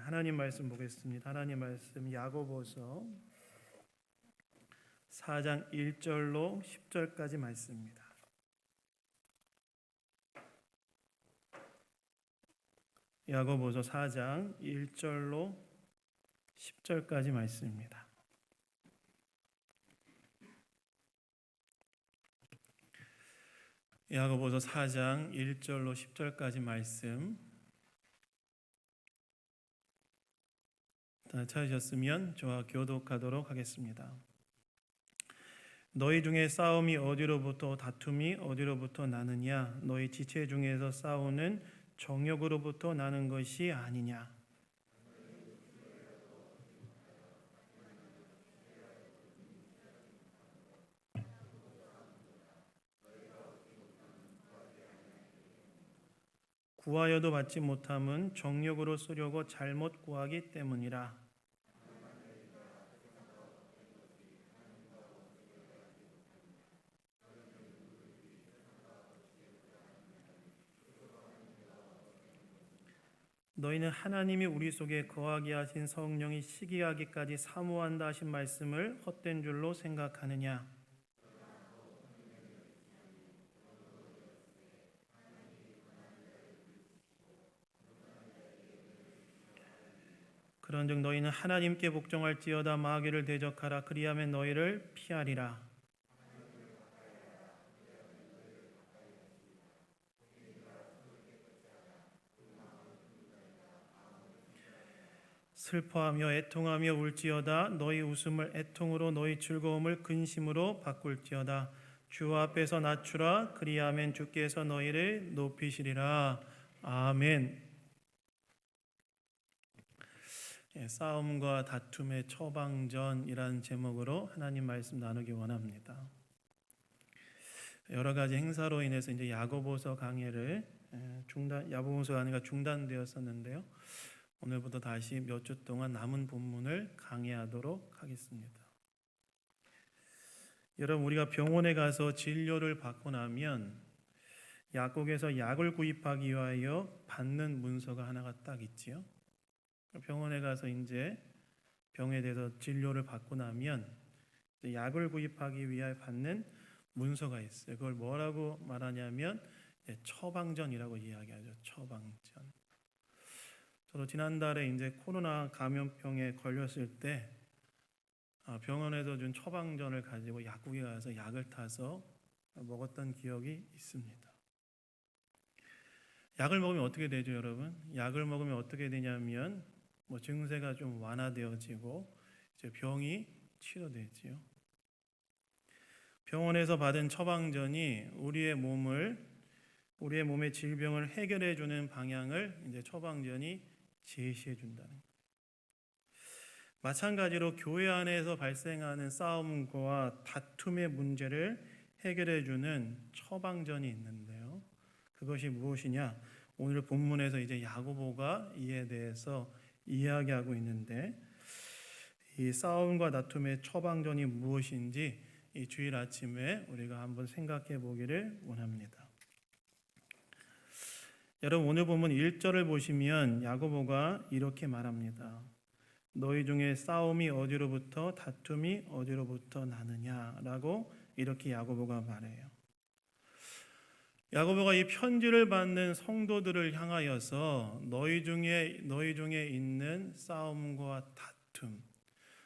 하나님 말씀 보겠습니다. 하나님 말씀 야고보서 4장 1절로 10절까지 말씀입니다. 야고보서 4장 1절로 10절까지 말씀입니다. 야고보서 4장 1절로 10절까지 말씀 다 찾으셨으면 저와 교독하도록 하겠습니다. 너희 중에 싸움이 어디로부터 다툼이 어디로부터 나느냐? 너희 지체 중에서 싸우는 정욕으로부터 나는 것이 아니냐? 구하여도 받지 못함은 정욕으로 쓰려고 잘못 구하기 때문이라. 너희는 하나님이 우리 속에 거하게 하신 성령이 시기하기까지 사모한다 하신 말씀을 헛된 줄로 생각하느냐? 그런즉 너희는 하나님께 복종할지어다 마귀를 대적하라. 그리하면 너희를 피하리라. 슬퍼하며 애통하며 울지어다. 너희 웃음을 애통으로 너희 즐거움을 근심으로 바꿀지어다. 주 앞에서 낮추라. 그리하면 주께서 너희를 높이시리라. 아멘. 싸움과 다툼의 처방전이라는 제목으로 하나님 말씀 나누기 원합니다. 여러 가지 행사로 인해서 이제 야고보서 강해를 야고보서 강해가 중단되었었는데요. 오늘부터 다시 몇 주 동안 남은 본문을 강해하도록 하겠습니다. 여러분, 우리가 병원에 가서 진료를 받고 나면 약국에서 약을 구입하기 위하여 받는 문서가 하나가 딱 있지요. 병원에 가서 이제 병에 대해서 진료를 받고 나면 약을 구입하기 위하여 받는 문서가 있어요. 그걸 뭐라고 말하냐면 처방전이라고 이야기하죠. 처방전. 저도 지난달에 이제 코로나 감염병에 걸렸을 때 병원에서 준 처방전을 가지고 약국에 가서 약을 타서 먹었던 기억이 있습니다. 약을 먹으면 어떻게 되죠, 여러분? 약을 먹으면 어떻게 되냐면 증세가 좀 완화되어지고 이제 병이 치료되지요. 병원에서 받은 처방전이 우리의 몸의 질병을 해결해 주는 방향을 이제 처방전이 제시해 준다는 거예요. 마찬가지로 교회 안에서 발생하는 싸움과 다툼의 문제를 해결해 주는 처방전이 있는데요. 그것이 무엇이냐? 오늘 본문에서 이제 야고보가 이에 대해서 이야기하고 있는데, 이 싸움과 다툼의 처방전이 무엇인지 이 주일 아침에 우리가 한번 생각해 보기를 원합니다. 여러분, 오늘 본문 1절을 보시면 야고보가 이렇게 말합니다. 너희 중에 싸움이 어디로부터 다툼이 어디로부터 나느냐라고 이렇게 야고보가 말해요. 야고보가 이 편지를 받는 성도들을 향하여서 너희 중에 있는 싸움과 다툼,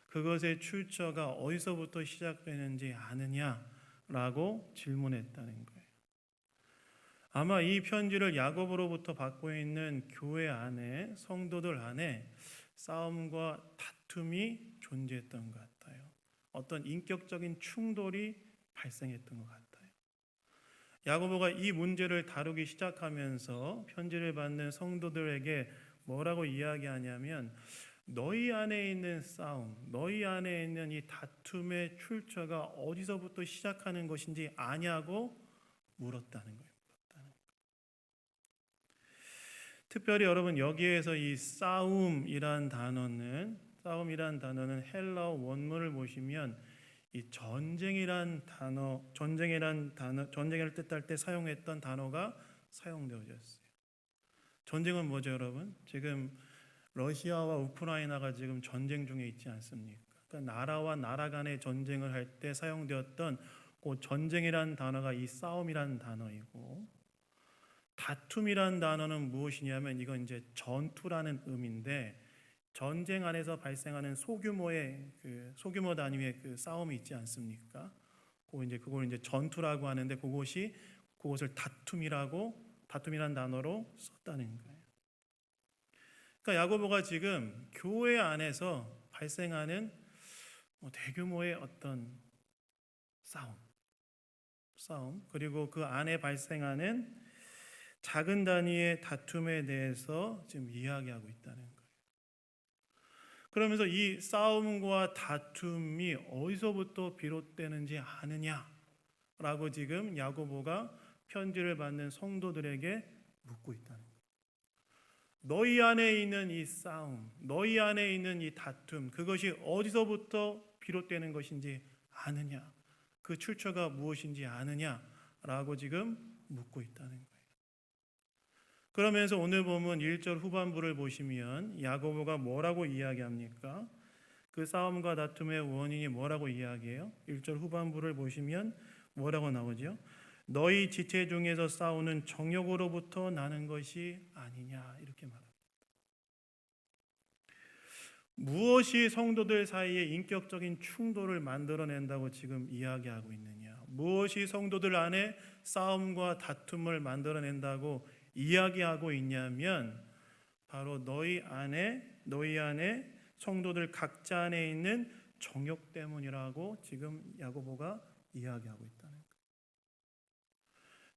그것의 출처가 어디서부터 시작되는지 아느냐라고 질문했다는 거예요. 아마 이 편지를 야고보로부터 받고 있는 교회 안에, 성도들 안에 싸움과 다툼이 존재했던 것 같아요. 어떤 인격적인 충돌이 발생했던 것 같아요. 야고보가 이 문제를 다루기 시작하면서 편지를 받는 성도들에게 뭐라고 이야기하냐면, 너희 안에 있는 싸움, 너희 안에 있는 이 다툼의 출처가 어디서부터 시작하는 것인지 아냐고 물었다는 거예요. 특별히 여러분, 여기에서 이 싸움이란 단어는 헬라어 원문을 보시면 이 전쟁을 뜻할 때 사용했던 단어가 사용되어졌어요. 전쟁은 뭐죠, 여러분? 지금 러시아와 우크라이나가 지금 전쟁 중에 있지 않습니까? 그러니까 나라와 나라 간의 전쟁을 할 때 사용되었던 그 전쟁이란 단어가 이 싸움이란 단어이고, 다툼이란 단어는 무엇이냐면 이건 이제 전투라는 의미인데, 전쟁 안에서 발생하는 소규모의 소규모 단위의 싸움이 있지 않습니까? 그걸 이제 전투라고 하는데, 그것을 다툼이란 단어로 썼다는 거예요. 그러니까 야고보가 지금 교회 안에서 발생하는 대규모의 어떤 싸움, 그리고 그 안에 발생하는 작은 단위의 다툼에 대해서 지금 이야기하고 있다는 거예요. 그러면서 이 싸움과 다툼이 어디서부터 비롯되는지 아느냐라고 지금 야고보가 편지를 받는 성도들에게 묻고 있다는 거예요. 너희 안에 있는 이 싸움, 너희 안에 있는 이 다툼, 그것이 어디서부터 비롯되는 것인지 아느냐, 그 출처가 무엇인지 아느냐라고 지금 묻고 있다는 거예요. 그러면서 오늘 보면 1절 후반부를 보시면 야고보가 뭐라고 이야기합니까? 그 싸움과 다툼의 원인이 뭐라고 이야기해요? 1절 후반부를 보시면 뭐라고 나오죠? 너희 지체 중에서 싸우는 정욕으로부터 나는 것이 아니냐, 이렇게 말합니다. 무엇이 성도들 사이에 인격적인 충돌을 만들어낸다고 지금 이야기하고 있느냐? 무엇이 성도들 안에 싸움과 다툼을 만들어낸다고 이야기하고 있냐면 바로 너희 안에 성도들 각자 안에 있는 정욕 때문이라고 지금 야고보가 이야기하고 있다는 거예요.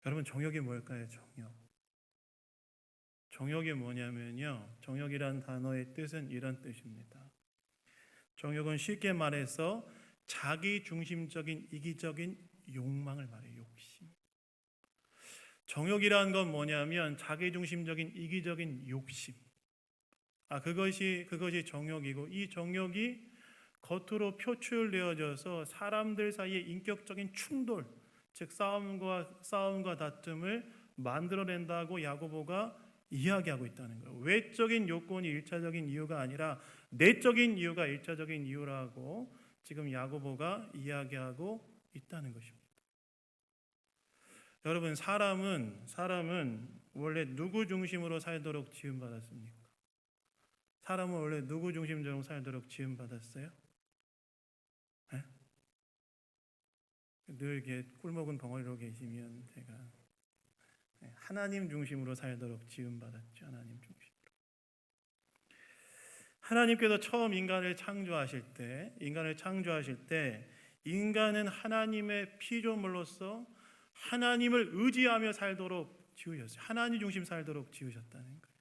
여러분, 정욕이 뭘까요? 정욕이 뭐냐면요, 정욕이란 단어의 뜻은 이런 뜻입니다. 정욕은 쉽게 말해서 자기 중심적인 이기적인 욕망을 말해요. 욕심. 정욕이란 건 뭐냐면 자기 중심적인 이기적인 욕심. 그것이 정욕이고, 이 정욕이 겉으로 표출되어져서 사람들 사이에 인격적인 충돌, 즉 싸움과 다툼을 만들어낸다고 야고보가 이야기하고 있다는 거예요. 외적인 요건이 일차적인 이유가 아니라 내적인 이유가 일차적인 이유라고 지금 야고보가 이야기하고 있다는 것입니다. 여러분, 사람은 원래 누구 중심으로 살도록 지음받았습니까? 사람은 원래 누구 중심적으로 살도록 지음받았어요? 네? 늘 이렇게 꿀먹은 벙어리로 계시면 제가 하나님 중심으로 살도록 지음받았죠. 하나님 중심으로. 하나님께서 처음 인간을 창조하실 때 인간은 하나님의 피조물로서 하나님을 의지하며 살도록 지으셨어요. 하나님 중심 살도록 지으셨다는 거예요.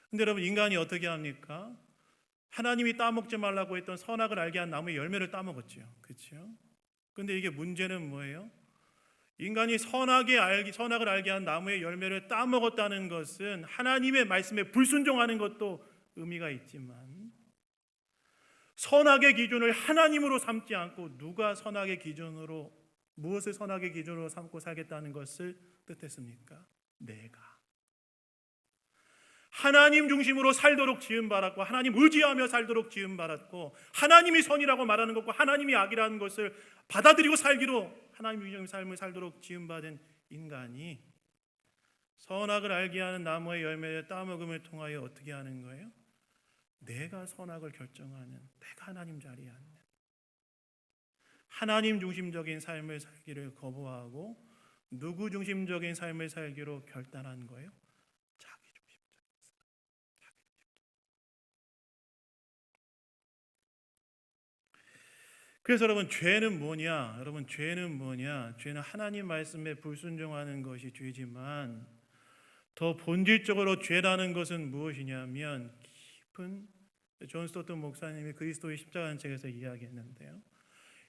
근데 여러분, 인간이 어떻게 합니까? 하나님이 따먹지 말라고 했던 선악을 알게 한 나무의 열매를 따먹었죠. 그렇죠? 근데 이게 문제는 뭐예요? 인간이 선악을 알게 한 나무의 열매를 따먹었다는 것은 하나님의 말씀에 불순종하는 것도 의미가 있지만, 선악의 기준을 하나님으로 삼지 않고 무엇을 선악의 기준으로 삼고 살겠다는 것을 뜻했습니까? 내가 하나님 중심으로 살도록 지음받았고, 하나님 의지하며 살도록 지음받았고, 하나님이 선이라고 말하는 것과 하나님이 악이라는 것을 받아들이고 살기로 하나님 중심의 삶을 살도록 지음받은 인간이 선악을 알게 하는 나무의 열매를 따먹음을 통하여 어떻게 하는 거예요? 내가 선악을 결정하는, 내가 하나님 자리에 앉는, 하나님 중심적인 삶을 살기를 거부하고 누구 중심적인 삶을 살기로 결단한 거예요? 자기 중심적인 삶. 그래서 여러분, 죄는 뭐냐? 죄는 하나님 말씀에 불순종하는 것이 죄지만, 더 본질적으로 죄라는 것은 무엇이냐면 깊은, 존 스토튼 목사님이 그리스도의 십자가라는 책에서 이야기했는데요,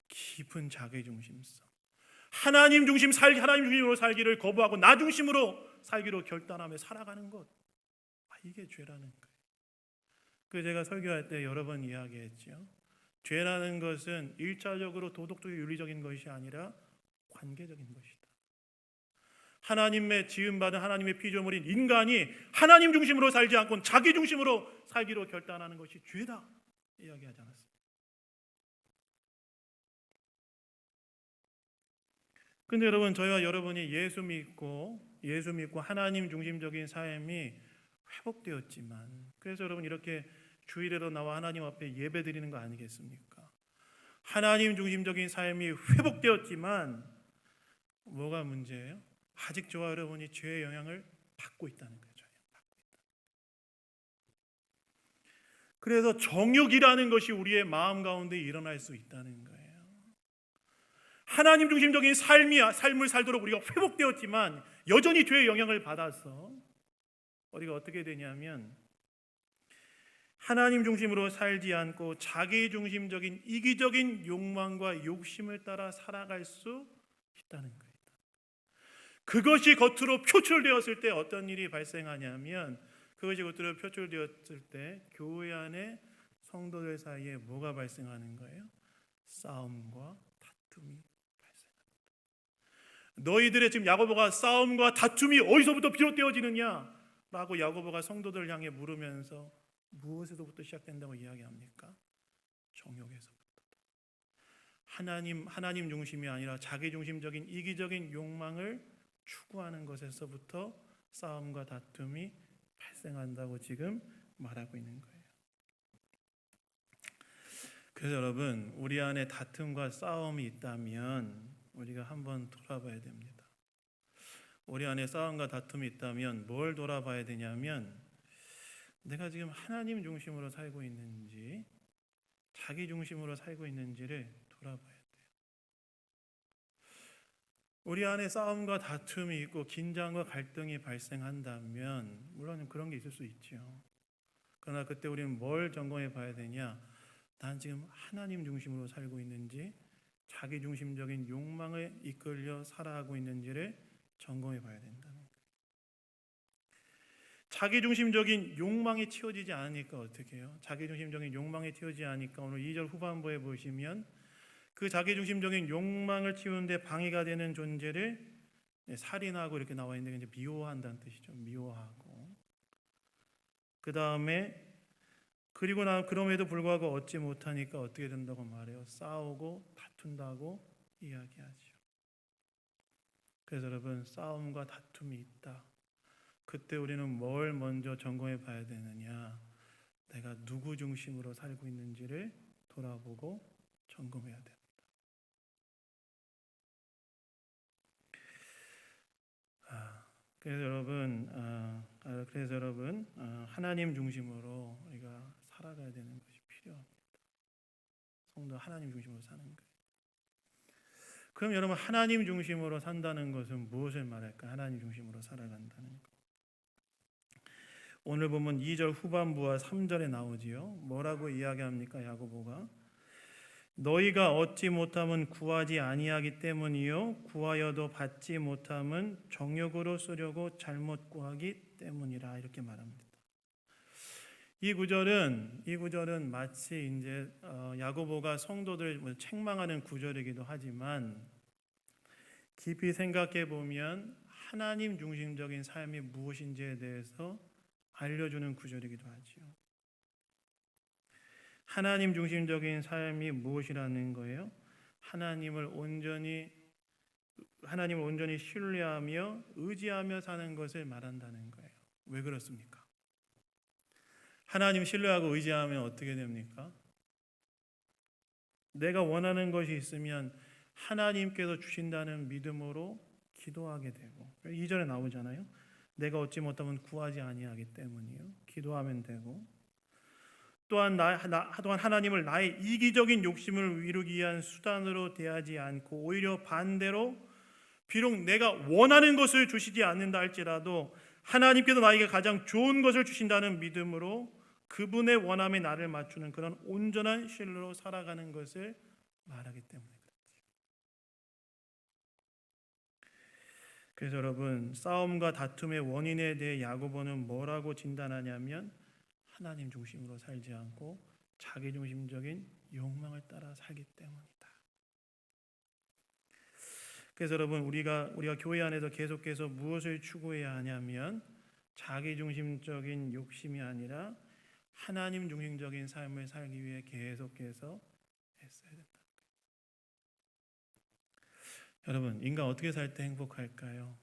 깊은 자기 중심성, 하나님 중심으로 살기를 거부하고 나 중심으로 살기로 결단하며 살아가는 것, 이게 죄라는 거예요. 제가 설교할 때 여러 번 이야기했죠. 죄라는 것은 일차적으로 도덕적이고 윤리적인 것이 아니라 관계적인 것이다. 하나님의 지음받은 하나님의 피조물인 인간이 하나님 중심으로 살지 않고 자기 중심으로 살기로 결단하는 것이 죄다 이야기하지 않았습니다. 근데 여러분, 저희와 여러분이 예수 믿고 하나님 중심적인 삶이 회복되었지만, 그래서 여러분 이렇게 주일에도 나와 하나님 앞에 예배 드리는 거 아니겠습니까? 하나님 중심적인 삶이 회복되었지만 뭐가 문제예요? 아직 저와 여러분이 죄의 영향을 받고 있다는 거예요. 그래서 정욕이라는 것이 우리의 마음 가운데 일어날 수 있다는 거예요. 하나님 중심적인 삶을 살도록 우리가 회복되었지만 여전히 죄의 영향을 받아서 우리가 어떻게 되냐면 하나님 중심으로 살지 않고 자기 중심적인 이기적인 욕망과 욕심을 따라 살아갈 수 있다는 거예요. 그것이 겉으로 표출되었을 때 어떤 일이 발생하냐면, 그것이 겉으로 표출되었을 때 교회 안에 성도들 사이에 뭐가 발생하는 거예요? 싸움과 다툼이 발생합니다. 너희들의 지금 야고보가 싸움과 다툼이 어디서부터 비롯되어지느냐? 라고 야고보가 성도들을 향해 물으면서 무엇에서부터 시작된다고 이야기합니까? 정욕에서부터. 하나님 중심이 아니라 자기 중심적인 이기적인 욕망을 추구하는 것에서부터 싸움과 다툼이 발생한다고 지금 말하고 있는 거예요. 그래서 여러분, 우리 안에 다툼과 싸움이 있다면 우리가 한번 돌아봐야 됩니다. 우리 안에 싸움과 다툼이 있다면 뭘 돌아봐야 되냐면, 내가 지금 하나님 중심으로 살고 있는지 자기 중심으로 살고 있는지를 돌아봐야 돼요. 우리 안에 싸움과 다툼이 있고 긴장과 갈등이 발생한다면 물론 그런 게 있을 수 있죠. 그러나 그때 우리는 뭘 점검해 봐야 되냐? 난 지금 하나님 중심으로 살고 있는지 자기 중심적인 욕망에 이끌려 살아가고 있는지를 점검해 봐야 된다는 거예요. 자기 중심적인 욕망이 채워지지 않으니까 어떻게 해요? 자기 중심적인 욕망이 채워지지 않으니까 오늘 2절 후반부에 보시면 그 자기 중심적인 욕망을 채우는데 방해가 되는 존재를 살인하고 이렇게 나와 있는데 이제 미워한다는 뜻이죠. 미워하고. 그 다음에 그럼에도 불구하고 얻지 못하니까 어떻게 된다고 말해요? 싸우고 다툰다고 이야기하죠. 그래서 여러분, 싸움과 다툼이 있다. 그때 우리는 뭘 먼저 점검해 봐야 되느냐? 내가 누구 중심으로 살고 있는지를 돌아보고 점검해야 됩니다. 그래서 여러분, 하나님 중심으로 우리가 살아가야 되는 것이 필요합니다. 성도 하나님 중심으로 사는 거예요. 그럼 여러분, 하나님 중심으로 산다는 것은 무엇을 말할까? 하나님 중심으로 살아간다는 것. 오늘 보면 2절 후반부와 3절에 나오지요. 뭐라고 이야기합니까? 야고보가 너희가 얻지 못함은 구하지 아니하기 때문이요 구하여도 받지 못함은 정욕으로 쓰려고 잘못 구하기 때문이라 이렇게 말합니다. 이 구절은 마치 이제 야고보가 성도들 책망하는 구절이기도 하지만 깊이 생각해 보면 하나님 중심적인 삶이 무엇인지에 대해서 알려주는 구절이기도 하지요. 하나님 중심적인 삶이 무엇이라는 거예요? 하나님을 온전히 신뢰하며 의지하며 사는 것을 말한다는 거예요. 왜 그렇습니까? 하나님 신뢰하고 의지하면 어떻게 됩니까? 내가 원하는 것이 있으면 하나님께서 주신다는 믿음으로 기도하게 되고, 2절에 나오잖아요. 내가 얻지 못하면 구하지 아니하기 때문이요. 기도하면 되고, 또한 하나님을 나의 이기적인 욕심을 이루기 위한 수단으로 대하지 않고 오히려 반대로 비록 내가 원하는 것을 주시지 않는다 할지라도 하나님께서 나에게 가장 좋은 것을 주신다는 믿음으로 그분의 원함에 나를 맞추는 그런 온전한 신뢰로 살아가는 것을 말하기 때문에 그렇지. 그래서 여러분, 싸움과 다툼의 원인에 대해 야고보는 뭐라고 진단하냐면 하나님 중심으로 살지 않고 자기 중심적인 욕망을 따라 살기 때문이다. 그래서 여러분 우리가 교회 안에서 계속해서 무엇을 추구해야 하냐면 자기 중심적인 욕심이 아니라 하나님 중심적인 삶을 살기 위해 계속해서 애써야 된다. 여러분, 인간 어떻게 살 때 행복할까요?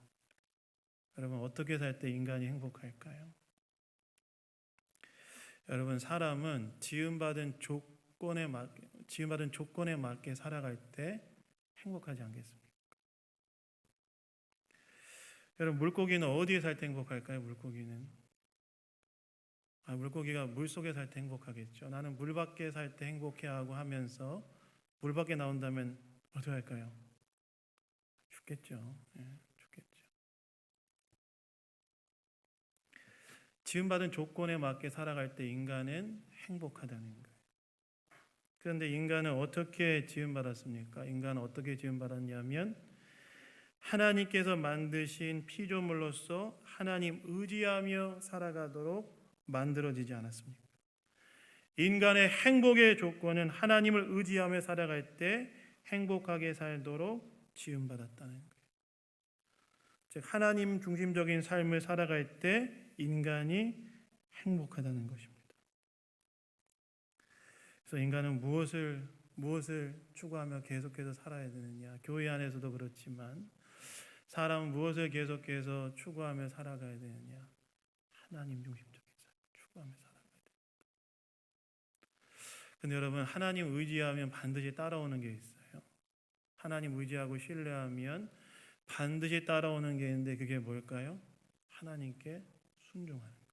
여러분, 어떻게 살 때 인간이 행복할까요? 여러분, 사람은 지음받은 조건에 맞게 살아갈 때 행복하지 않겠습니까? 여러분, 물고기는 어디에 살 때 행복할까요? 물고기가 물 속에 살 때 행복하겠죠. 나는 물 밖에 살 때 행복해하고 하면서 물 밖에 나온다면 어떻게 할까요? 죽겠죠. 예, 죽겠죠. 지음받은 조건에 맞게 살아갈 때 인간은 행복하다는 거예요. 그런데 인간은 어떻게 지음받았습니까? 인간은 어떻게 지음받았냐면 하나님께서 만드신 피조물로서 하나님 의지하며 살아가도록 만들어지지 않았습니까? 인간의 행복의 조건은 하나님을 의지하며 살아갈 때 행복하게 살도록 지음받았다는 거예요. 즉 하나님 중심적인 삶을 살아갈 때 인간이 행복하다는 것입니다. 그래서 인간은 무엇을 추구하며 계속해서 살아야 되느냐? 교회 안에서도 그렇지만 사람은 무엇을 계속해서 추구하며 살아가야 되느냐? 하나님 중심적인 삶을 추구하며 살아가야 됩니다. 근데 여러분 하나님 의지하면 반드시 따라오는 게 있어요. 하나님 의지하고 신뢰하면 반드시 따라오는 게 있는데 그게 뭘까요? 하나님께 순종하는 거예요.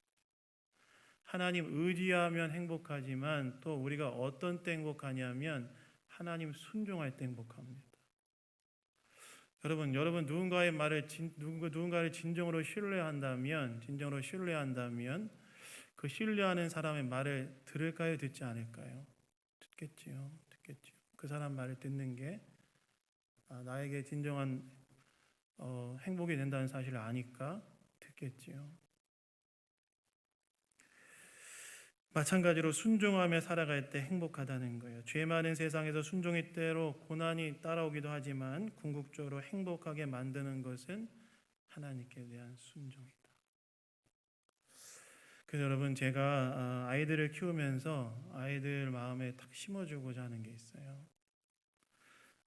하나님 의지하면 행복하지만 또 우리가 어떤 때 행복하냐면 하나님 순종할 때 행복합니다. 여러분 누군가를 진정으로 신뢰한다면 그 신뢰하는 사람의 말을 들을까요? 듣지 않을까요? 듣겠지요. 그 사람 말을 듣는 게 나에게 진정한 행복이 된다는 사실을 아니까 듣겠지요. 마찬가지로 순종하며 살아갈 때 행복하다는 거예요. 죄 많은 세상에서 순종이 때로 고난이 따라오기도 하지만 궁극적으로 행복하게 만드는 것은 하나님께 대한 순종이다. 그래서 여러분 제가 아이들을 키우면서 아이들 마음에 딱 심어주고자 하는 게 있어요.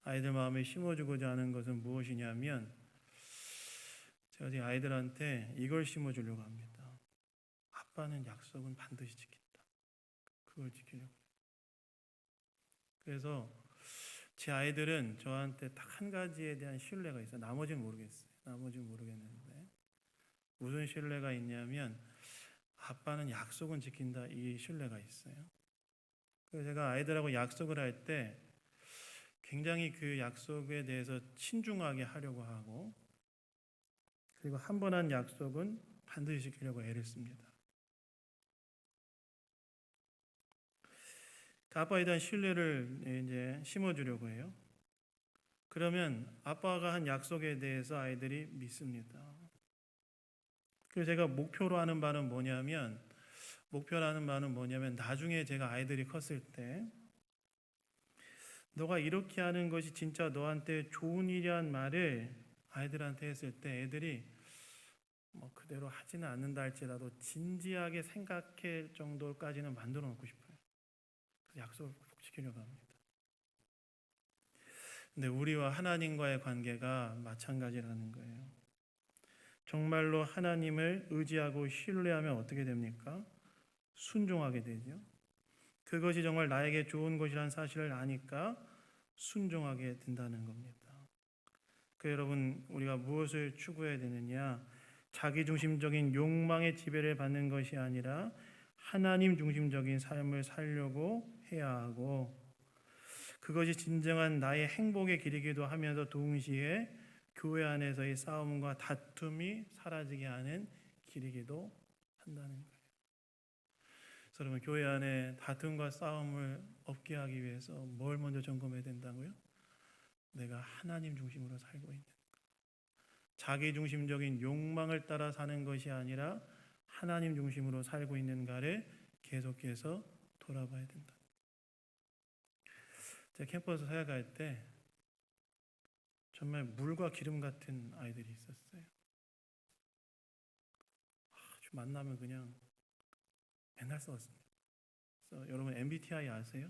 아이들 마음에 심어주고자 하는 것은 무엇이냐면 제가 지금 아이들한테 이걸 심어주려고 합니다. 아빠는 약속은 반드시 지킨다. 그걸 지키려고. 그래서 제 아이들은 저한테 딱 한 가지에 대한 신뢰가 있어요. 나머지는 모르겠는데 무슨 신뢰가 있냐면 아빠는 약속은 지킨다. 이 신뢰가 있어요. 그래서 제가 아이들하고 약속을 할 때 굉장히 그 약속에 대해서 신중하게 하려고 하고 그리고 한 번 한 약속은 반드시 지키려고 애를 씁니다. 아빠에 대한 신뢰를 이제 심어주려고 해요. 그러면 아빠가 한 약속에 대해서 아이들이 믿습니다. 그래서 제가 목표라는 바는 뭐냐면 나중에 제가 아이들이 컸을 때 너가 이렇게 하는 것이 진짜 너한테 좋은 일이란 말을 아이들한테 했을 때 애들이 그대로 하지는 않는다 할지라도 진지하게 생각할 정도까지는 만들어 놓고 싶어요. 약속을 꼭 지키려고 합니다. 근데 우리와 하나님과의 관계가 마찬가지라는 거예요. 정말로 하나님을 의지하고 신뢰하면 어떻게 됩니까? 순종하게 되죠. 그것이 정말 나에게 좋은 것이라는 사실을 아니까 순종하게 된다는 겁니다. 여러분 우리가 무엇을 추구해야 되느냐? 자기중심적인 욕망의 지배를 받는 것이 아니라 하나님 중심적인 삶을 살려고 해야 하고 그것이 진정한 나의 행복의 길이기도 하면서 동시에 교회 안에서의 싸움과 다툼이 사라지게 하는 길이기도 한다는 거예요. 그래서 여러분 교회 안에 다툼과 싸움을 없게 하기 위해서 뭘 먼저 점검해야 된다고요? 내가 하나님 중심으로 살고 있는 것. 자기 중심적인 욕망을 따라 사는 것이 아니라 하나님 중심으로 살고 있는가를 계속해서 돌아봐야 된다. 제가 캠퍼스 사역할 때 정말 물과 기름 같은 아이들이 있었어요. 아주 만나면 그냥 맨날 싸웠습니다. 그래서 여러분 MBTI 아세요?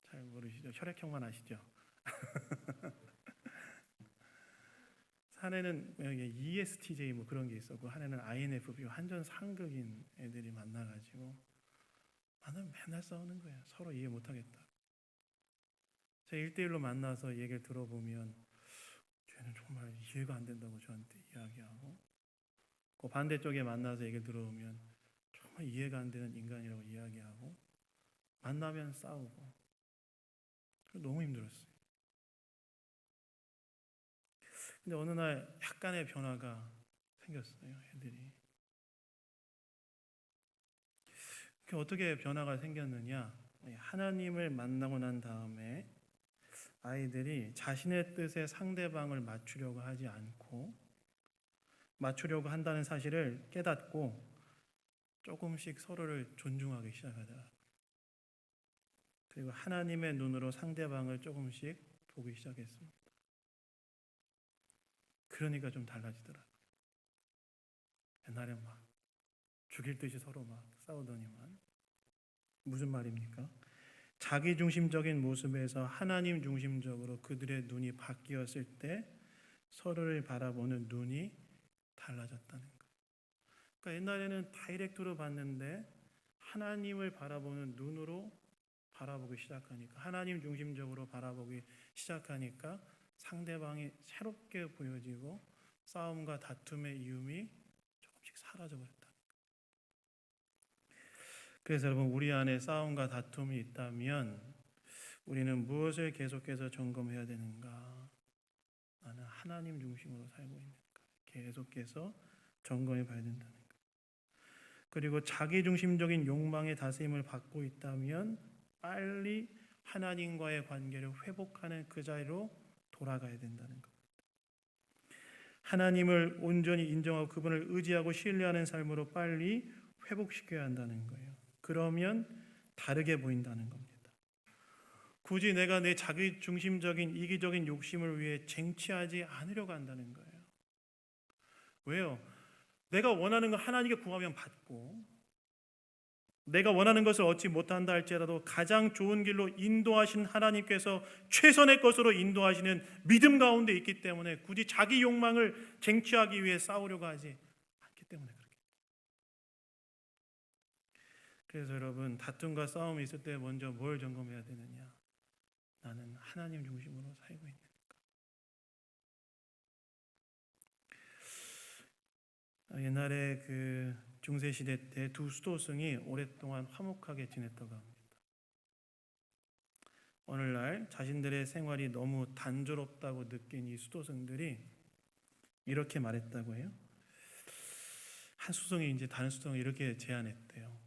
잘 모르시죠? 혈액형만 아시죠? 한해는 ESTJ 뭐 그런 게 있었고 한해는 INFP 한전 상극인 애들이 만나가지고 만나면 맨날 싸우는 거예요. 서로 이해 못하겠다. 제가 1대1로 만나서 얘기를 들어보면 쟤는 정말 이해가 안 된다고 저한테 이야기하고, 그 반대쪽에 만나서 얘기를 들어보면 정말 이해가 안 되는 인간이라고 이야기하고, 만나면 싸우고, 너무 힘들었어요. 근데 어느 날 약간의 변화가 생겼어요. 애들이 어떻게 변화가 생겼느냐, 하나님을 만나고 난 다음에 아이들이 자신의 뜻에 상대방을 맞추려고 하지 않고 맞추려고 한다는 사실을 깨닫고 조금씩 서로를 존중하기 시작하더라고요. 그리고 하나님의 눈으로 상대방을 조금씩 보기 시작했습니다. 그러니까 좀 달라지더라고요. 옛날에 막 죽일 듯이 서로 막 싸우더니만. 무슨 말입니까? 자기중심적인 모습에서 하나님 중심적으로 그들의 눈이 바뀌었을 때 서로를 바라보는 눈이 달라졌다는 거예요. 그러니까 옛날에는 다이렉트로 봤는데 하나님을 바라보는 눈으로 바라보기 시작하니까, 하나님 중심적으로 바라보기 시작하니까 상대방이 새롭게 보여지고 싸움과 다툼의 이유미 조금씩 사라져버렸다. 그래서 여러분, 우리 안에 싸움과 다툼이 있다면 우리는 무엇을 계속해서 점검해야 되는가? 나는 하나님 중심으로 살고 있는가? 계속해서 점검해 봐야 된다는 거예요. 그리고 자기중심적인 욕망의 다스림을 받고 있다면 빨리 하나님과의 관계를 회복하는 그 자리로 돌아가야 된다는 겁니다. 하나님을 온전히 인정하고 그분을 의지하고 신뢰하는 삶으로 빨리 회복시켜야 한다는 거예요. 그러면 다르게 보인다는 겁니다. 굳이 내가 내 자기중심적인 이기적인 욕심을 위해 쟁취하지 않으려고 한다는 거예요. 왜요? 내가 원하는 거 하나님께 구하면 받고, 내가 원하는 것을 얻지 못한다 할지라도 가장 좋은 길로 인도하신 하나님께서 최선의 것으로 인도하시는 믿음 가운데 있기 때문에 굳이 자기 욕망을 쟁취하기 위해 싸우려고 하지 않기 때문에 그렇게. 그래서 여러분, 다툼과 싸움이 있을 때 먼저 뭘 점검해야 되느냐? 나는 하나님 중심으로 살고 있는가? 옛날에 그 중세 시대 때 두 수도승이 오랫동안 화목하게 지냈다고 합니다. 오늘날 자신들의 생활이 너무 단조롭다고 느낀 이 수도승들이 이렇게 말했다고 해요. 한 수도승이 이제 다른 수도승을 이렇게 제안했대요.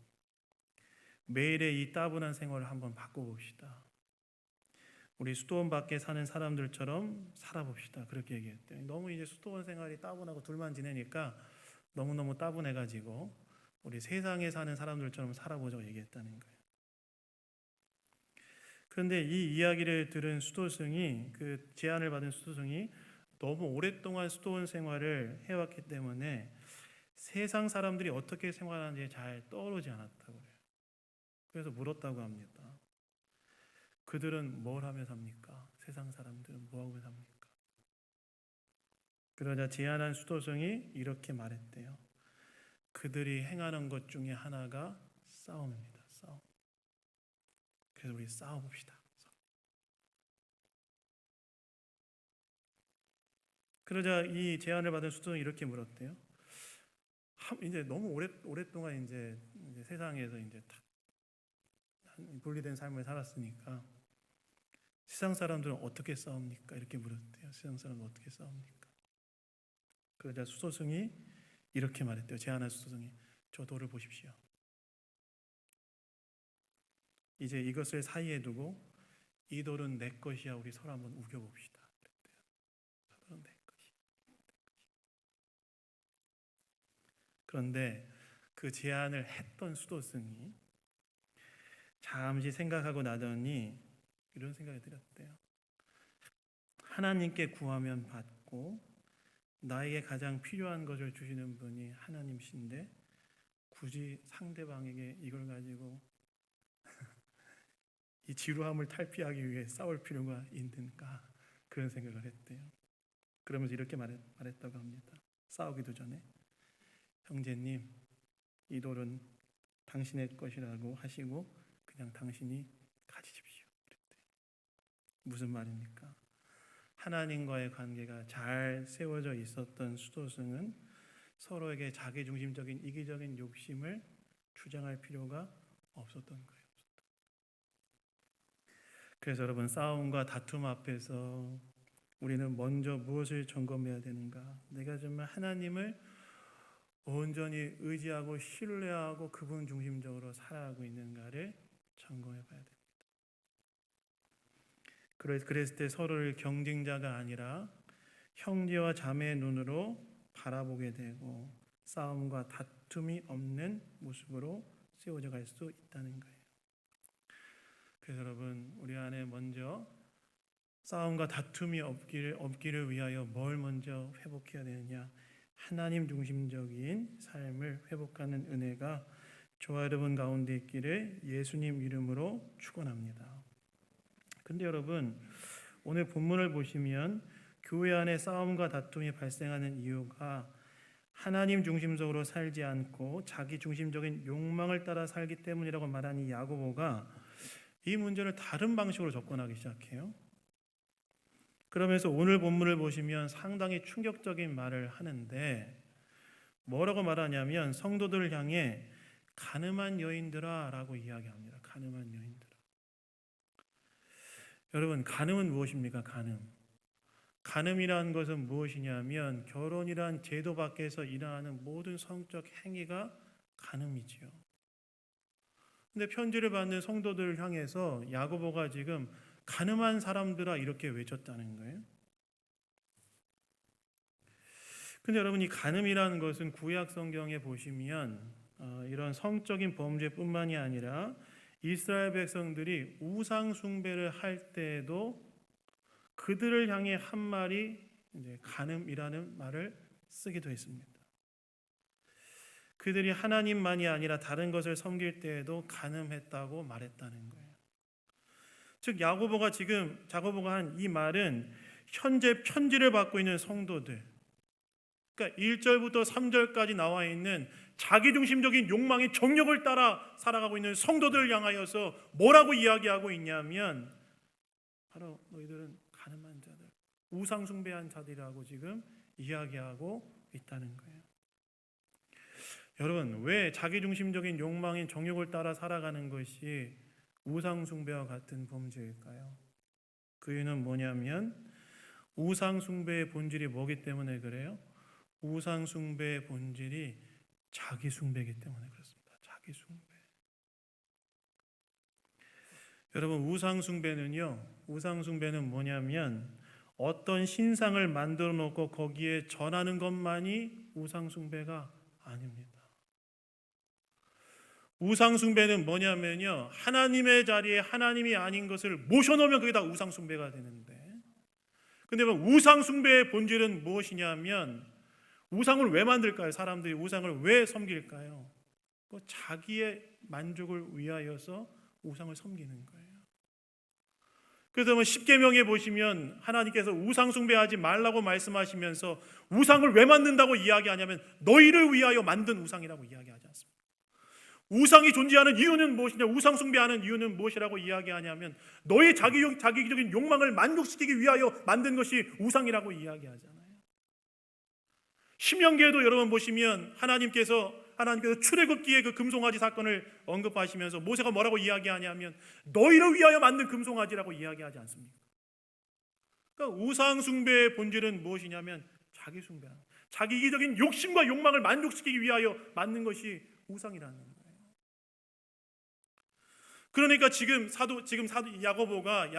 매일의 이 따분한 생활을 한번 바꿔봅시다. 우리 수도원 밖에 사는 사람들처럼 살아봅시다. 그렇게 얘기했대요. 너무 이제 수도원 생활이 따분하고 둘만 지내니까 너무너무 따분해가지고 우리 세상에 사는 사람들처럼 살아보자고 얘기했다는 거예요. 그런데 이 이야기를 들은 수도승이, 그 제안을 받은 수도승이 너무 오랫동안 수도원 생활을 해왔기 때문에 세상 사람들이 어떻게 생활하는지 잘 떠오르지 않았다고 해요. 그래서 물었다고 합니다. 그들은 뭘 하며 삽니까? 세상 사람들은 뭐 하고 삽니까? 그러자 제안한 수도승이 이렇게 말했대요. 그들이 행하는 것 중에 하나가 싸움입니다. 싸움. 그래서 우리 싸워봅시다. 그러자 이 제안을 받은 수도승이 이렇게 물었대요. 이제 너무 오랫동안 이제 세상에서 이제 분리된 삶을 살았으니까 세상 사람들은 어떻게 싸웁니까? 이렇게 물었대요. 세상 사람은 어떻게 싸웁니까? 그러자 수도승이 이렇게 말했대요. 제안한 수도승이, 저 돌을 보십시오. 이제 이것을 사이에 두고 이 돌은 내 것이야, 우리 서로 한번 우겨봅시다. 그랬대요. 이 돌은 내 것이야. 그런데 그 제안을 했던 수도승이 잠시 생각하고 나더니 이런 생각이 들었대요. 하나님께 구하면 받고 나에게 가장 필요한 것을 주시는 분이 하나님이신데 굳이 상대방에게 이걸 가지고 이 지루함을 탈피하기 위해 싸울 필요가 있는가, 그런 생각을 했대요. 그러면서 이렇게 말했다고 합니다. 싸우기도 전에, 형제님, 이 돌은 당신의 것이라고 하시고 그냥 당신이 가지십시오. 그랬대요. 무슨 말입니까? 하나님과의 관계가 잘 세워져 있었던 수도승은 서로에게 자기중심적인 이기적인 욕심을 주장할 필요가 없었던 거예요. 그래서 여러분, 싸움과 다툼 앞에서 우리는 먼저 무엇을 점검해야 되는가? 내가 정말 하나님을 온전히 의지하고 신뢰하고 그분 중심적으로 살아가고 있는가를 점검해 봐야 됩니다. 그랬을 때 서로를 경쟁자가 아니라 형제와 자매의 눈으로 바라보게 되고 싸움과 다툼이 없는 모습으로 세워져 갈 수 있다는 거예요. 그래서 여러분, 우리 안에 먼저 싸움과 다툼이 없기를 위하여 뭘 먼저 회복해야 되느냐? 하나님 중심적인 삶을 회복하는 은혜가 저와 여러분 가운데 있기를 예수님 이름으로 축원합니다. 근데 여러분, 오늘 본문을 보시면 교회 안에 싸움과 다툼이 발생하는 이유가 하나님 중심적으로 살지 않고 자기 중심적인 욕망을 따라 살기 때문이라고 말한 이 야고보가 이 문제를 다른 방식으로 접근하기 시작해요. 그러면서 오늘 본문을 보시면 상당히 충격적인 말을 하는데, 뭐라고 말하냐면 성도들을 향해 가늠한 여인들아 라고 이야기합니다. 가늠한 여인들아. 여러분, 간음은 무엇입니까? 간음이라는 것은 무엇이냐면 결혼이란 제도 밖에서 일어나는 모든 성적 행위가 간음이지요. 근데 편지를 받는 성도들을 향해서 야고보가 지금 간음한 사람들아 이렇게 외쳤다는 거예요. 근데 여러분, 이 간음이라는 것은 구약 성경에 보시면 이런 성적인 범죄뿐만이 아니라 이스라엘 백성들이 우상 숭배를 할 때에도 그들을 향해 한 말이 이제 간음이라는 말을 쓰기도 했습니다. 그들이 하나님만이 아니라 다른 것을 섬길 때에도 간음했다고 말했다는 거예요. 즉 야고보가 한 이 말은 현재 편지를 받고 있는 성도들, 그러니까 1절부터 3절까지 나와 있는 자기중심적인 욕망의 정욕을 따라 살아가고 있는 성도들을 향하여서 뭐라고 이야기하고 있냐면 바로 너희들은 가늠한 자들, 우상 숭배한 자들이라고 지금 이야기하고 있다는 거예요. 여러분, 왜 자기중심적인 욕망인 정욕을 따라 살아가는 것이 우상 숭배와 같은 범죄일까요? 그 이유는 뭐냐면 우상 숭배의 본질이 뭐기 때문에 그래요? 우상 숭배의 본질이 자기 숭배이기 때문에 그렇습니다. 자기 숭배. 여러분, 우상 숭배는 뭐냐면 어떤 신상을 만들어 놓고 거기에 전하는 것만이 우상 숭배가 아닙니다. 우상 숭배는 뭐냐면요, 하나님의 자리에 하나님이 아닌 것을 모셔놓으면 그게 다 우상 숭배가 되는데, 근데 우상 숭배의 본질은 무엇이냐면 우상을 왜 만들까요? 사람들이 우상을 왜 섬길까요? 자기의 만족을 위하여서 우상을 섬기는 거예요. 그래서 십계명에 보시면 하나님께서 우상 숭배하지 말라고 말씀하시면서 우상을 왜 만든다고 이야기하냐면 너희를 위하여 만든 우상이라고 이야기하지 않습니까? 우상이 존재하는 이유는 무엇이냐? 우상 숭배하는 이유는 무엇이라고 이야기하냐면 너의 자기적인 욕망을 만족시키기 위하여 만든 것이 우상이라고 이야기하잖아요. 신명기에도 여러분 보시면 하나님께서 출애굽기의 그 금송아지 사건을 언급하시면서 모세가 뭐라고 이야기하냐면 너희를 위하여 만든 금송아지라고 이야기하지 않습니까? 그러니까 우상 숭배의 본질은 무엇이냐면 자기 숭배하는, 자기 이기적인 욕심과 욕망을 만족시키기 위하여 만든 것이 우상이라는 거예요. 그러니까 지금 사도 야고보가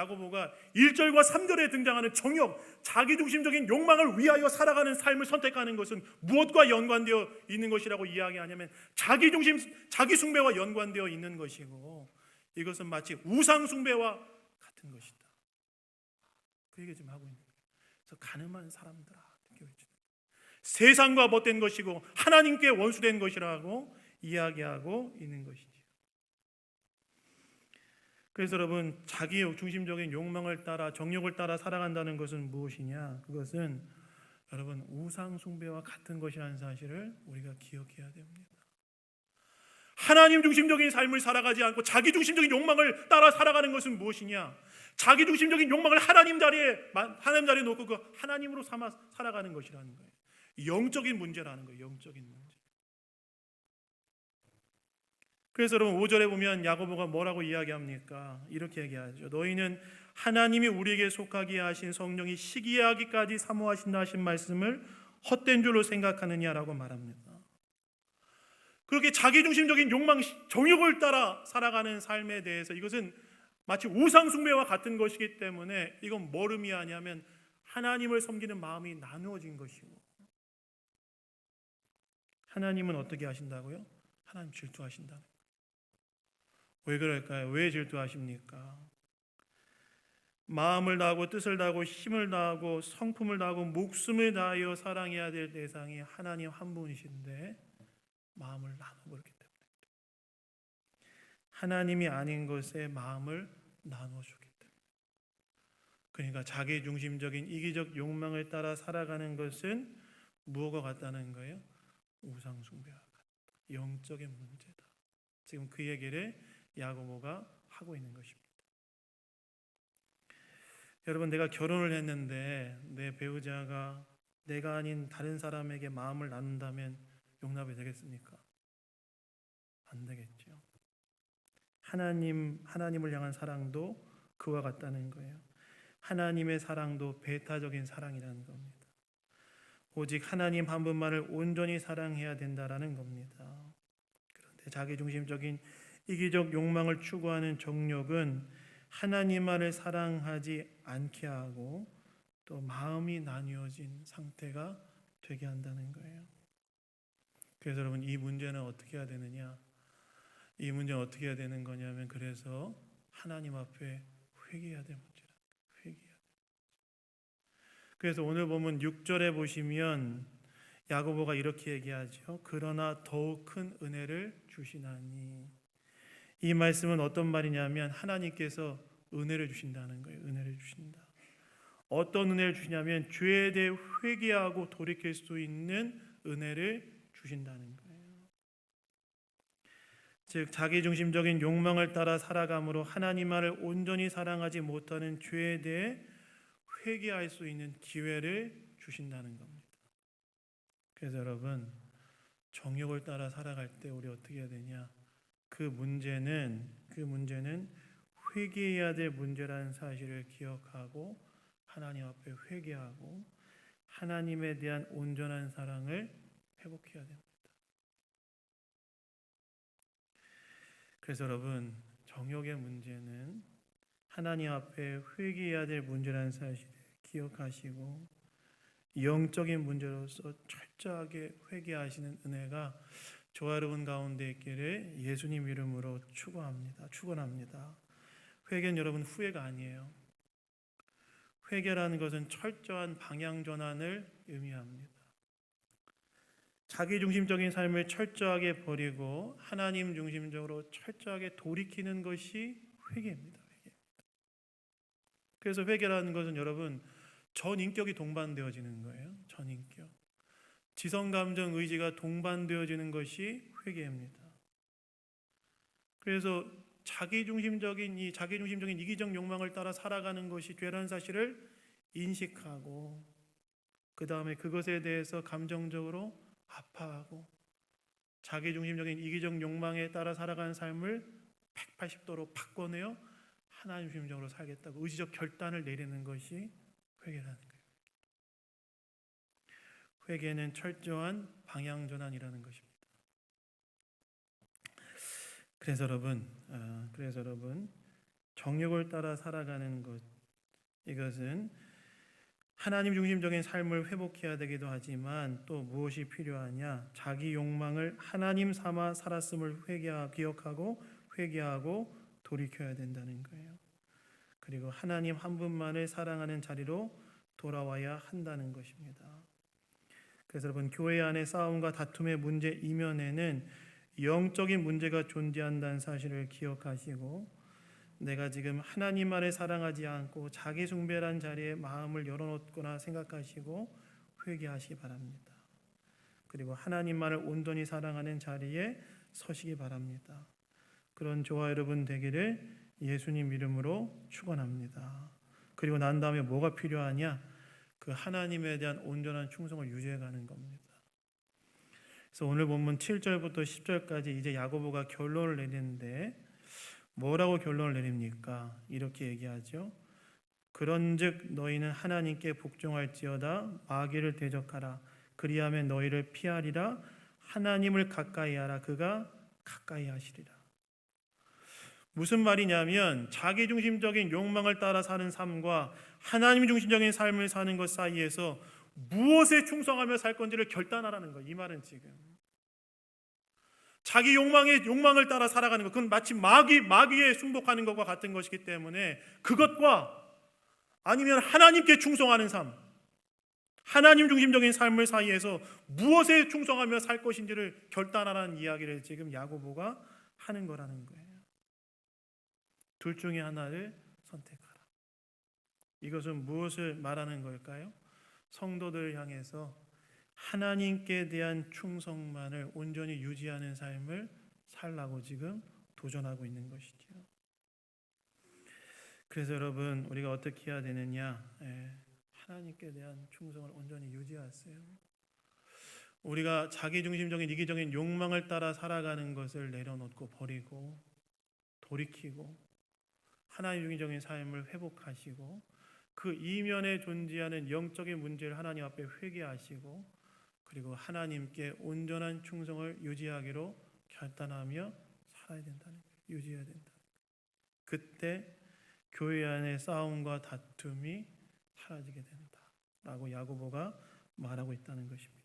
1절과 3절에 등장하는 정욕, 자기중심적인 욕망을 위하여 살아가는 삶을 선택하는 것은 무엇과 연관되어 있는 것이라고 이야기하냐면 자기중심, 자기숭배와 연관되어 있는 것이고 이것은 마치 우상숭배와 같은 것이다. 그 얘기 좀 하고 있는 거예요. 그래서 가늠한 사람들아 이렇게 외치는, 세상과 못된 것이고 하나님께 원수된 것이라고 이야기하고 있는 것이죠. 그래서 여러분, 자기 중심적인 욕망을 따라, 정욕을 따라 살아간다는 것은 무엇이냐? 그것은 여러분 우상 숭배와 같은 것이라는 사실을 우리가 기억해야 됩니다. 하나님 중심적인 삶을 살아가지 않고 자기 중심적인 욕망을 따라 살아가는 것은 무엇이냐? 자기 중심적인 욕망을 하나님 자리에 놓고 그 하나님으로 삼아 살아가는 것이라는 거예요. 영적인 문제라는 거예요. 영적인 문제. 그래서 여러분 5절에 보면 야고보가 뭐라고 이야기합니까? 이렇게 얘기하죠. 너희는 하나님이 우리에게 속하게 하신 성령이 시기하기까지 사모하신다 하신 말씀을 헛된 줄로 생각하느냐라고 말합니다. 그렇게 자기중심적인 욕망, 정욕을 따라 살아가는 삶에 대해서 이것은 마치 우상숭배와 같은 것이기 때문에 이건 뭘 의미하냐면 하나님을 섬기는 마음이 나누어진 것이고, 하나님은 어떻게 하신다고요? 하나님 질투하신다는 거예요. 왜 그럴까요? 왜 질투하십니까? 마음을 다하고 뜻을 다하고 힘을 다하고 성품을 다하고 목숨을 다하여 사랑해야 될 대상이 하나님 한 분이신데 마음을 나눠버렸기 때문에, 하나님이 아닌 것에 마음을 나눠주기 때문에, 그러니까 자기중심적인 이기적 욕망을 따라 살아가는 것은 무엇과 같다는 거예요? 우상숭배와 같다. 영적인 문제다. 지금 그 얘기를 야고보가 하고 있는 것입니다. 여러분, 내가 결혼을 했는데 내 배우자가 내가 아닌 다른 사람에게 마음을 나눈다면 용납이 되겠습니까? 안 되겠죠. 하나님을 향한 사랑도 그와 같다는 거예요. 하나님의 사랑도 배타적인 사랑이라는 겁니다. 오직 하나님 한 분만을 온전히 사랑해야 된다라는 겁니다. 그런데 자기중심적인 이기적 욕망을 추구하는 정욕은 하나님만을 사랑하지 않게 하고 또 마음이 나뉘어진 상태가 되게 한다는 거예요. 그래서 여러분, 이 문제는 어떻게 해야 되느냐? 이 문제는 어떻게 해야 되는 거냐면, 그래서 하나님 앞에 회개해야 될 문제라. 회개해야 될 문제. 그래서 오늘 보면 6절에 보시면 야고보가 이렇게 얘기하죠. 그러나 더욱 큰 은혜를 주시나니. 이 말씀은 어떤 말이냐면 하나님께서 은혜를 주신다는 거예요. 은혜를 주신다. 어떤 은혜를 주시냐면 죄에 대해 회개하고 돌이킬 수 있는 은혜를 주신다는 거예요. 즉 자기중심적인 욕망을 따라 살아감으로 하나님만을 온전히 사랑하지 못하는 죄에 대해 회개할 수 있는 기회를 주신다는 겁니다. 그래서 여러분, 정욕을 따라 살아갈 때 우리 어떻게 해야 되냐? 그 문제는 회개해야 될 문제라는 사실을 기억하고 하나님 앞에 회개하고 하나님에 대한 온전한 사랑을 회복해야 됩니다. 그래서 여러분, 정욕의 문제는 하나님 앞에 회개해야 될 문제라는 사실을 기억하시고 영적인 문제로서 철저하게 회개하시는 은혜가 저와 여러분 가운데 있기를 예수님 이름으로 축원합니다. 회개는 여러분 후회가 아니에요. 회개라는 것은 철저한 방향 전환을 의미합니다. 자기중심적인 삶을 철저하게 버리고 하나님 중심적으로 철저하게 돌이키는 것이 회개입니다. 그래서 회개라는 것은 여러분 전인격이 동반되어지는 거예요. 전인격. 지성, 감정, 의지가 동반되어지는 것이 회개입니다. 그래서 자기중심적인 이기적 욕망을 따라 살아가는 것이 죄라는 사실을 인식하고 그 다음에 그것에 대해서 감정적으로 아파하고 자기중심적인 이기적 욕망에 따라 살아가는 삶을 180도로 바꿔내어 하나님 중심적으로 살겠다고 의지적 결단을 내리는 것이 회개라는 거예요. 회개는 철저한 방향 전환이라는 것입니다. 그래서 여러분, 정욕을 따라 살아가는 것, 이것은 하나님 중심적인 삶을 회복해야 되기도 하지만 또 무엇이 필요하냐? 자기 욕망을 하나님 삼아 살았음을 기억하고 회개하고 돌이켜야 된다는 거예요. 그리고 하나님 한 분만을 사랑하는 자리로 돌아와야 한다는 것입니다. 그래서 여러분, 교회 안의 싸움과 다툼의 문제 이면에는 영적인 문제가 존재한다는 사실을 기억하시고, 내가 지금 하나님만을 사랑하지 않고 자기 숭배란 자리에 마음을 열어놓거나 생각하시고 회개하시기 바랍니다. 그리고 하나님만을 온전히 사랑하는 자리에 서시기 바랍니다. 그런 저와 여러분 되기를 예수님 이름으로 축원합니다. 그리고 난 다음에 뭐가 필요하냐? 그 하나님에 대한 온전한 충성을 유지해가는 겁니다. 그래서 오늘 본문 7절부터 10절까지 이제 야고보가 결론을 내리는데, 뭐라고 결론을 내립니까? 이렇게 얘기하죠. 그런즉 너희는 하나님께 복종할지어다. 마귀를 대적하라. 그리하면 너희를 피하리라. 하나님을 가까이 하라. 그가 가까이 하시리라. 무슨 말이냐면, 자기중심적인 욕망을 따라 사는 삶과 하나님 중심적인 삶을 사는 것 사이에서 무엇에 충성하며 살 건지를 결단하라는 거예요. 이 말은 지금 자기 욕망을 따라 살아가는 것, 그건 마치 마귀에 순복하는 것과 같은 것이기 때문에, 그것과 아니면 하나님께 충성하는 삶, 하나님 중심적인 삶을 사이에서 무엇에 충성하며 살 것인지를 결단하라는 이야기를 지금 야고보가 하는 거라는 거예요. 둘 중에 하나를 선택하라. 이것은 무엇을 말하는 걸까요? 성도들을 향해서 하나님께 대한 충성만을 온전히 유지하는 삶을 살라고 지금 도전하고 있는 것이죠. 그래서 여러분, 우리가 어떻게 해야 되느냐? 하나님께 대한 충성을 온전히 유지하세요. 우리가 자기중심적인 이기적인 욕망을 따라 살아가는 것을 내려놓고 버리고 돌이키고 하나님 중심적인 삶을 회복하시고, 그 이면에 존재하는 영적인 문제를 하나님 앞에 회개하시고, 그리고 하나님께 온전한 충성을 유지하기로 결단하며 살아야 된다는 거예요. 유지해야 된다. 그때 교회 안의 싸움과 다툼이 사라지게 된다라고 야고보가 말하고 있다는 것입니다.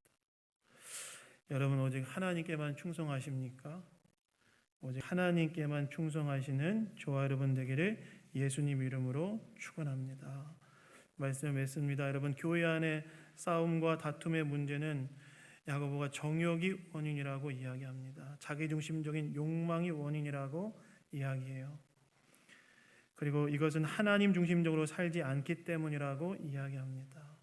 여러분, 오직 하나님께만 충성하십니까? 오직 하나님께만 충성하시는 저와 여러분 되기를 예수님 이름으로 축원합니다. 말씀 맺습니다. 여러분, 교회 안의 싸움과 다툼의 문제는 야고보가 정욕이 원인이라고 이야기합니다. 자기중심적인 욕망이 원인이라고 이야기해요. 그리고 이것은 하나님 중심적으로 살지 않기 때문이라고 이야기합니다.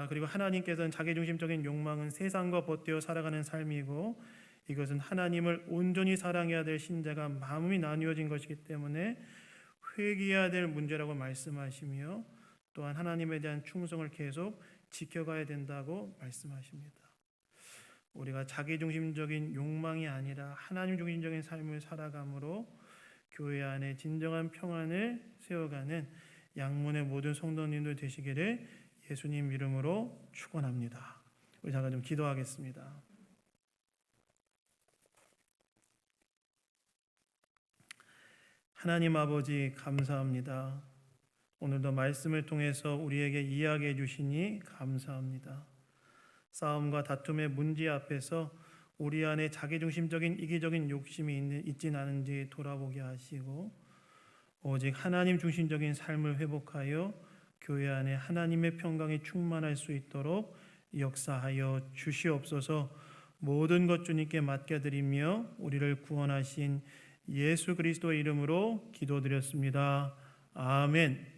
그리고 하나님께서는 자기중심적인 욕망은 세상과 벗되어 살아가는 삶이고, 이것은 하나님을 온전히 사랑해야 될 신자가 마음이 나뉘어진 것이기 때문에 회개해야 될 문제라고 말씀하시며, 또한 하나님에 대한 충성을 계속 지켜가야 된다고 말씀하십니다. 우리가 자기중심적인 욕망이 아니라 하나님 중심적인 삶을 살아감으로 교회 안에 진정한 평안을 세워가는 양문의 모든 성도님들 되시기를 예수님 이름으로 축원합니다. 우리 잠깐 좀 기도하겠습니다. 하나님 아버지, 감사합니다. 오늘도 말씀을 통해서 우리에게 이야기해 주시니 감사합니다. 싸움과 다툼의 문제 앞에서 우리 안에 자기중심적인 이기적인 욕심이 있진 않은지 돌아보게 하시고, 오직 하나님 중심적인 삶을 회복하여 교회 안에 하나님의 평강이 충만할 수 있도록 역사하여 주시옵소서. 모든 것 주님께 맡겨드리며 우리를 구원하신 예수 그리스도의 이름으로 기도드렸습니다. 아멘.